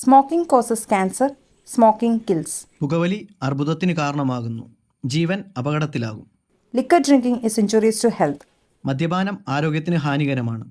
Smoking causes cancer. Smoking kills. പുകവലി അർബുദത്തിന് കാരണമാകുന്നു. ജീവൻ അപകടത്തിലാകും. Liquor drinking is injurious to health. മദ്യപാനം ആരോഗ്യത്തിന് ഹാനികരമാണ്.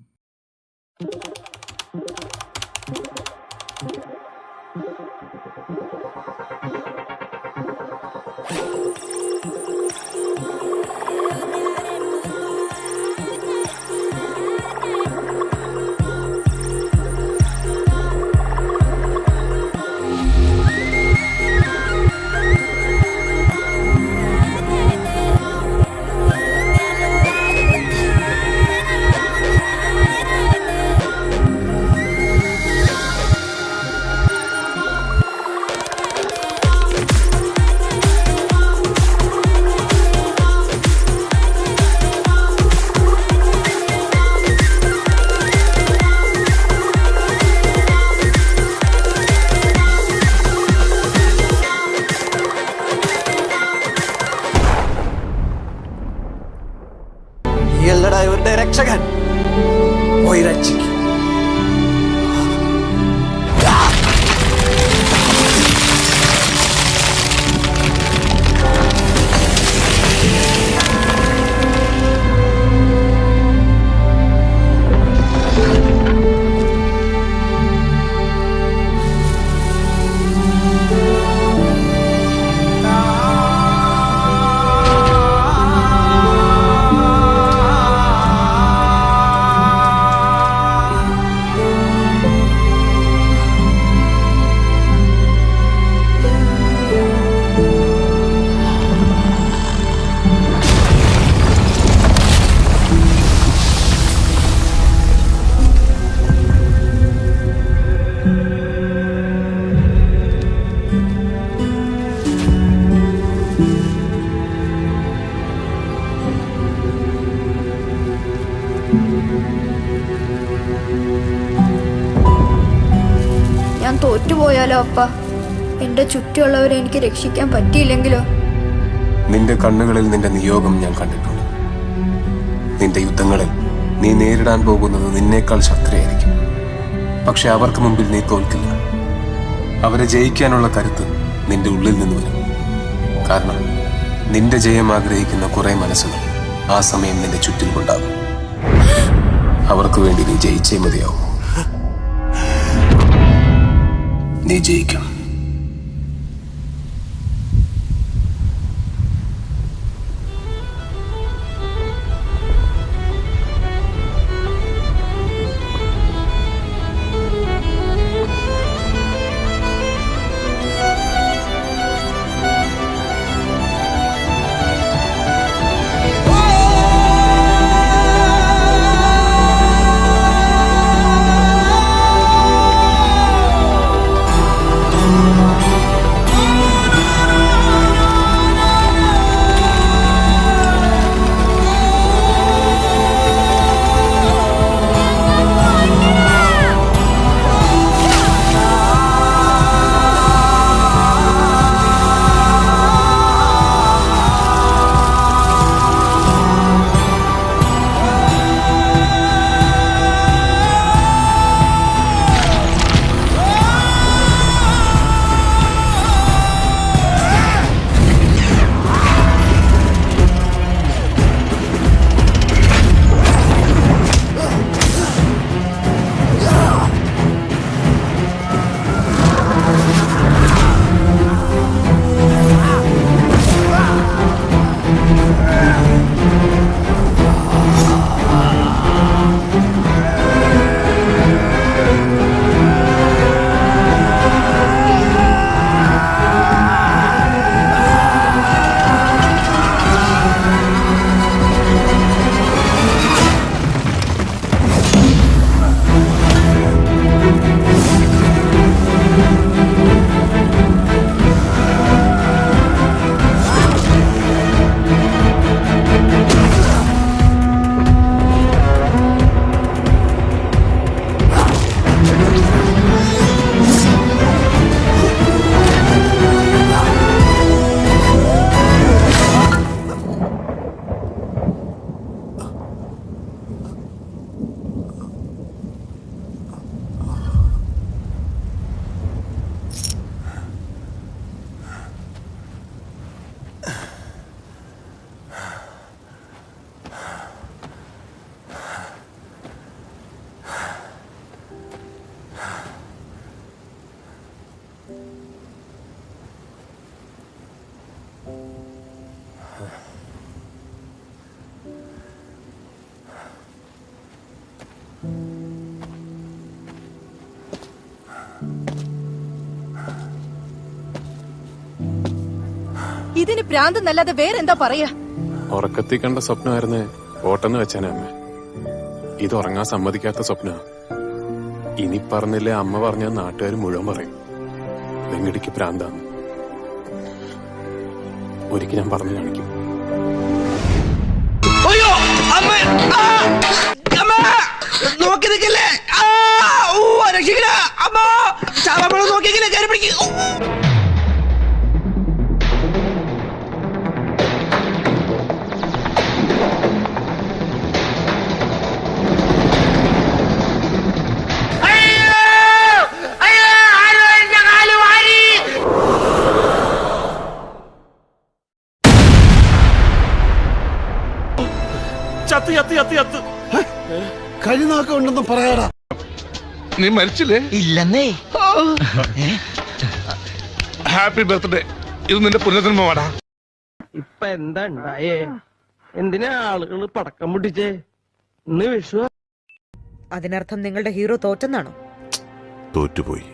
ഇവരുടെ രക്ഷകൻ പോയി രക്ഷിക്കും. ഞാൻ തോറ്റുപോയാലോ അപ്പ? എന്റെ ചുറ്റുമുള്ളവരെ എനിക്ക് രക്ഷിക്കാൻ പറ്റിയില്ലെങ്കിലോ? നിന്റെ കണ്ണുകളിൽ നിന്റെ നിയോഗം ഞാൻ കണ്ടിട്ടുണ്ട്. നിന്റെ യുദ്ധങ്ങളിൽ നീ നേരിടാൻ പോകുന്നത് നിന്നേക്കാൾ ശക്തരായിരിക്കും. പക്ഷെ അവർക്ക് മുമ്പിൽ നീ തോൽക്കില്ല. അവരെ ജയിക്കാനുള്ള കരുത്ത് നിന്റെ ഉള്ളിൽ നിന്ന് വരും. കാരണം നിന്റെ ജയം ആഗ്രഹിക്കുന്ന കുറെ മനസ്സുകൾ ആ സമയം നിന്റെ ചുറ്റിലുണ്ടാകും. അവർക്ക് വേണ്ടി നീ ജയിച്ചേ മതിയാവും. നീ ജയിക്കും. ഇതിന് പ്രാന്തെന്നല്ലാതെ വേറെന്താ പറയാ? ഉറക്കത്തിൽ കണ്ട സ്വപ്നമായിരുന്നേ ഓട്ടെന്ന് വെച്ചാനേ അമ്മ. ഇത് ഉറങ്ങാൻ സമ്മതിക്കാത്ത സ്വപ്ന. ഇനി പറഞ്ഞില്ലേ അമ്മ പറഞ്ഞ നാട്ടുകാർ മുഴുവൻ പറയും വെങ്ങടിക്ക് പ്രാന്താന്ന്. ഒരിക്കൽ ഞാൻ പറഞ്ഞു കാണിക്കും. നോക്കി നിൽക്കല്ലേ, രക്ഷിക്കണ അമ്മ. ചാവാപ്പഴം നോക്കിയെങ്കിലേ കയറി പിടിക്കും. കഴിനാക്കം ഉണ്ടെന്ന് പറയാടാ. നീ മരിച്ചില്ലേ? ഇല്ലെന്നേ. Happy birthday. ഇത് നിന്റെ പുനർജന്മമാടാ. ഇപ്പൊ എന്താ ഉണ്ടായേ? എന്തിനാ ആളുകൾ പടക്കം പൊട്ടിച്ചേ? ഇന്ന് വിഷു. അതിനർത്ഥം നിങ്ങളുടെ ഹീറോ തോറ്റെന്നാണോ? തോറ്റുപോയി.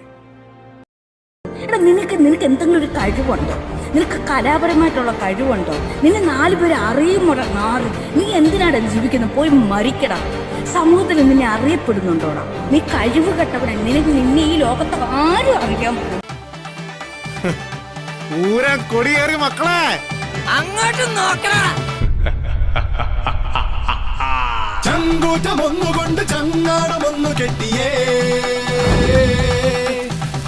നിനക്ക് എന്തെങ്കിലും ഒരു കഴിവുണ്ടോ? നിനക്ക് കലാപരമായിട്ടുള്ള കഴിവുണ്ടോ? നിന്നെ 4 പേര് അറിയുമ്പോഴാ നാറി. നീ എന്തിനാണ് ജീവിക്കുന്നത്? പോയി മരിക്കടാ. സമൂഹത്തിൽ നിന്നെ അറിയപ്പെടുന്നുണ്ടോടാ? നീ കഴിവ് കെട്ടവനെ. നിന്നെ ഈ ലോകത്ത് ആരും അറിയാൻ പൂരം കൊടിയേറി മക്കളെ, അങ്ങോട്ട് നോക്കണ. ചങ്കൂറ്റം ഒന്നുകൊണ്ട് ചങ്ങാടമൊന്നു കെട്ടിയേ,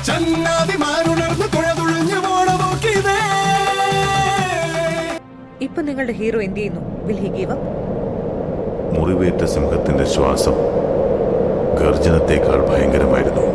ചങ്ങാതിമാരുണർന്ന് തുഴതുഴഞ്ഞു പോണ നോക്കിയതേ. ഇപ്പൊ നിങ്ങളുടെ ഹീറോ എന്ത് ചെയ്യുന്നു? Will he give up? മുറിവേറ്റ സിംഹത്തിന്റെ ശ്വാസം ഗർജനത്തെക്കാൾ ഭയങ്കരമായിരുന്നു.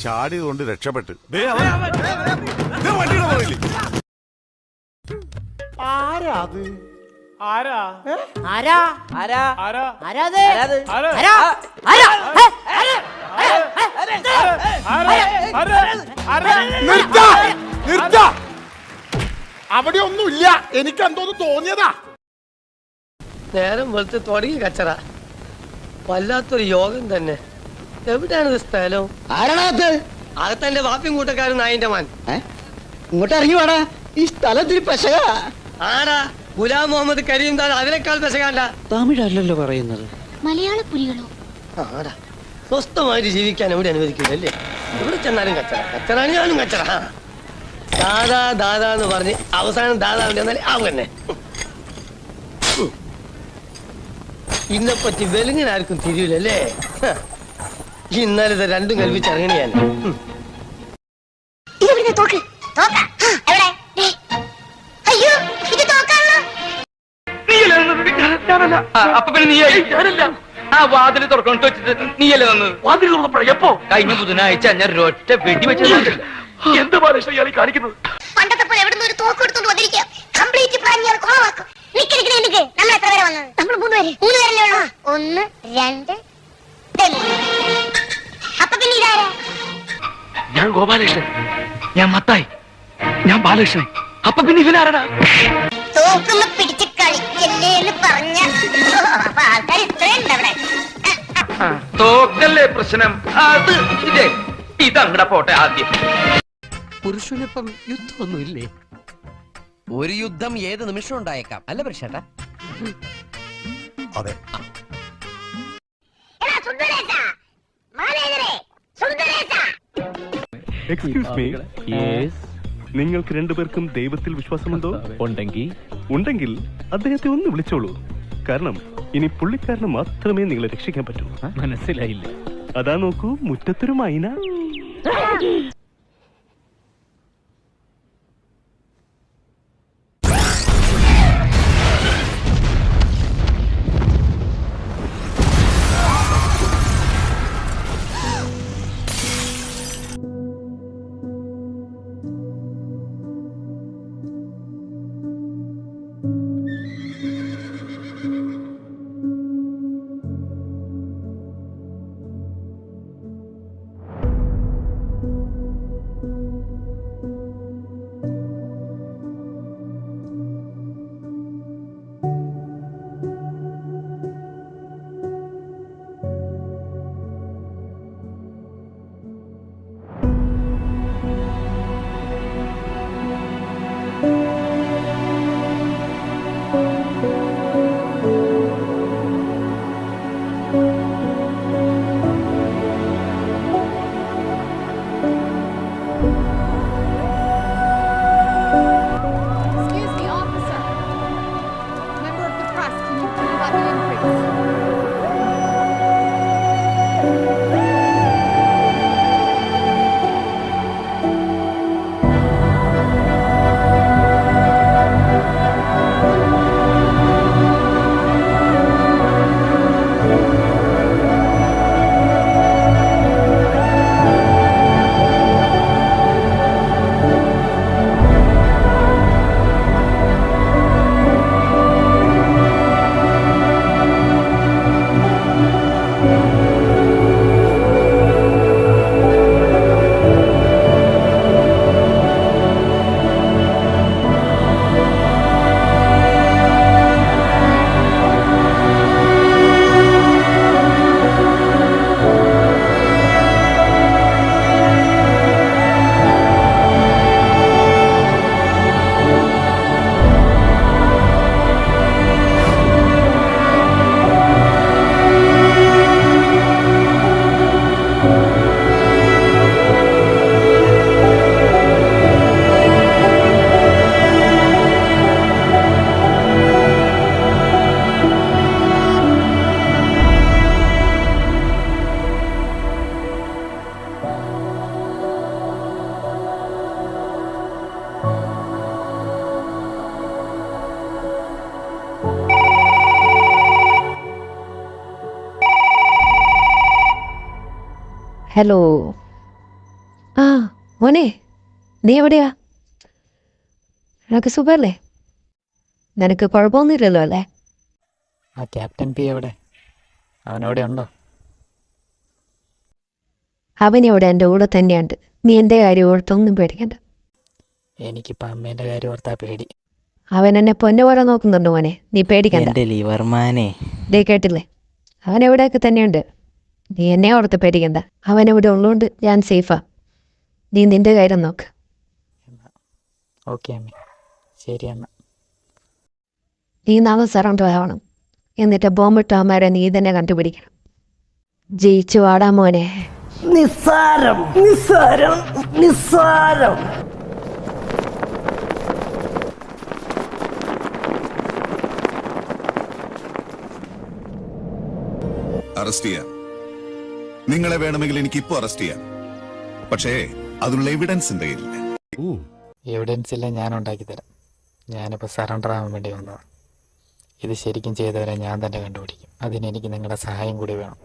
ചാടിയത് കൊണ്ട് രക്ഷപ്പെട്ട്. അവിടെ ഒന്നുമില്ല, എനിക്ക് എന്തോന്ന് തോന്നിയതാ. നേരം വെളുത്ത് തുടങ്ങി കച്ചറ. വല്ലാത്തൊരു യോഗം തന്നെ. എവിടെയാണ് സ്ഥലം? ആരാണത്? അകത്തന്റെ വാപ്പിയും കൂട്ടക്കാരൻ നായിന്റെ മാൻ. ഇങ്ങോട്ട് ഇറങ്ങി വേടാ. ഈ സ്ഥലത്തിന് പെശക. ആടാ ഗുലാം മുഹമ്മദ് കരീം താൻ അതിനേക്കാൾ പെശകാണ്ട. തമിഴല്ലല്ലോ പറയുന്നത്. മലയാള പുലികളോ? ആടാ സ്വസ്ഥമായിട്ട് ജീവിക്കാൻ എവിടെ അനുവദിക്കില്ല അല്ലേ? എവിടെ ചെന്നാലും കച്ചറ. കച്ചറാണ് ഞാനും കച്ചറ. ദാദാ ദാദാ എന്ന് പറഞ്ഞ് അവസാനം ദാദാവിന്റെ എന്നാൽ ആവും തന്നെ. ഇന്നെപ്പറ്റി വെലുങ്ങിനാർക്കും തിരിയില്ലല്ലേ? ഇന്നലെ രണ്ടും കൽപ്പിച്ചിറങ്ങണ ഞാൻ. അപ്പൊ പിന്നെ നീ ആ വാതിൽ തുറക്കൊണ്ട് വെച്ചിട്ട് നീയല്ലേ തന്നത്? വാതിൽ തുറന്നപ്പോഴേ എപ്പോ? കഴിഞ്ഞ ബുധനാഴ്ച ഞാൻ ഒറ്റ വെടി വെച്ചത്. എന്ത് ബാലകൃഷ്ണൻ ഇയാൾ കാണിക്കുന്നത്? പണ്ടത്തെ പോലെ എവിടെ ഒരു തോക്ക് എടുത്തോണ്ട് വന്നിരിക്കുക. കംപ്ലീറ്റ് പ്ലാൻ ഞാൻ കൊളവാക്കും. നമ്മൾ എത്ര പേരെ വന്നത്? നമ്മൾ 3 പേര്. 3 പേരല്ലേ ഉള്ളൂ? 1 2 അപ്പൊ പിന്നെ ഇതാരാ? ഞാൻ ഗോപാലകൃഷ്ണൻ, ഞാൻ മത്തായി, ഞാൻ ബാലകൃഷ്ണൻ. അപ്പൊ പിന്നെ ഇവനാരടാ? തോക്കുമ്പോ പിടിച്ച് കളിക്കല്ലേ എന്ന് പറഞ്ഞ തോക്കല്ലേ പ്രശ്നം. അത് ഇതങ്ങടെ പോട്ടെ ആദ്യം. പുരുഷനിപ്പം യുദ്ധമൊന്നുമില്ലേ? ഒരു യുദ്ധം ഏത് നിമിഷം ഉണ്ടായേക്കാം, അല്ല പ്രശ്നേട്ടാ? അതെ. എക്സ്ക്യൂസ് മീ, നിങ്ങൾക്ക് രണ്ടുപേർക്കും ദൈവത്തിൽ വിശ്വാസമുണ്ടോ? ഉണ്ടെങ്കിൽ അദ്ദേഹത്തെ ഒന്ന് വിളിച്ചോളൂ. കാരണം ഇനി പുള്ളിക്കാരന് മാത്രമേ നിങ്ങളെ രക്ഷിക്കാൻ പറ്റൂ. മനസ്സിലായില്ല. അതാ നോക്കൂ, മുറ്റത്തൊരു മൈന. ഹലോ. ആ മോനെ, നീ എവിടെയാ? നിനക്ക് സുഖല്ലേ? നിനക്ക് കുഴപ്പമൊന്നുമില്ലല്ലോ അല്ലേ? ആ ക്യാപ്റ്റൻ പി എവിടെ? അവനവിടെ ഉണ്ടോ? അവനിവിടെ എൻ്റെ കൂടെ തന്നെയുണ്ട്. നീ എൻ്റെ കാര്യം ഓർത്തൊന്നും പേടിക്കണ്ട. എനിക്കിപ്പോൾ അമ്മേൻ്റെ കാര്യം ഓർത്താ പേടി. അവൻ എന്നെ പൊന്നു പോലെ നോക്കുന്നുണ്ട് മോനെ, നീ പേടിക്കണ്ട. ലിവർമാനെ, ഡേ കേട്ടില്ലേ? അവൻ എവിടെയൊക്കെ തന്നെയുണ്ട്. നീ എന്നെ ഓർത്ത് പേടിക്കണ്ട. അവൻ ഇവിടെ ഉള്ളതുകൊണ്ട് ഞാൻ സേഫാ. നീ നിന്റെ കാര്യം നോക്ക്. ഓക്കെ അമ്മേ, ശരി അമ്മ. നീ നാളെ സറൗണ്ട് ആവണം. എന്നിട്ട് ബോംബിട്ടവന്മാരെ നീ തന്നെ കണ്ടുപിടിക്കണം. ജയിച്ചു വാടാ മോനെ. നിസ്സാരം നിസ്സാരം നിസ്സാരം. അറസ്റ്റ് ചെയ്യാം. നിങ്ങളെ വേണമെങ്കിൽ എനിക്ക് ഇപ്പൊ അറസ്റ്റ് ചെയ്യാം. പക്ഷേ അതിനുള്ള എവിഡൻസ് എന്റെ കയ്യിലില്ല. എവിഡൻസ് ഇല്ല, ഞാൻ ഉണ്ടാക്കി തരാം. ഞാനിപ്പോൾ സറണ്ടർ ആവാൻ വേണ്ടി വന്നതാണ്. ഇത് ശരിക്കും ചെയ്തവരെ ഞാൻ തന്നെ കണ്ടുപിടിക്കും. അതിനെനിക്ക് നിങ്ങളുടെ സഹായം കൂടി വേണം.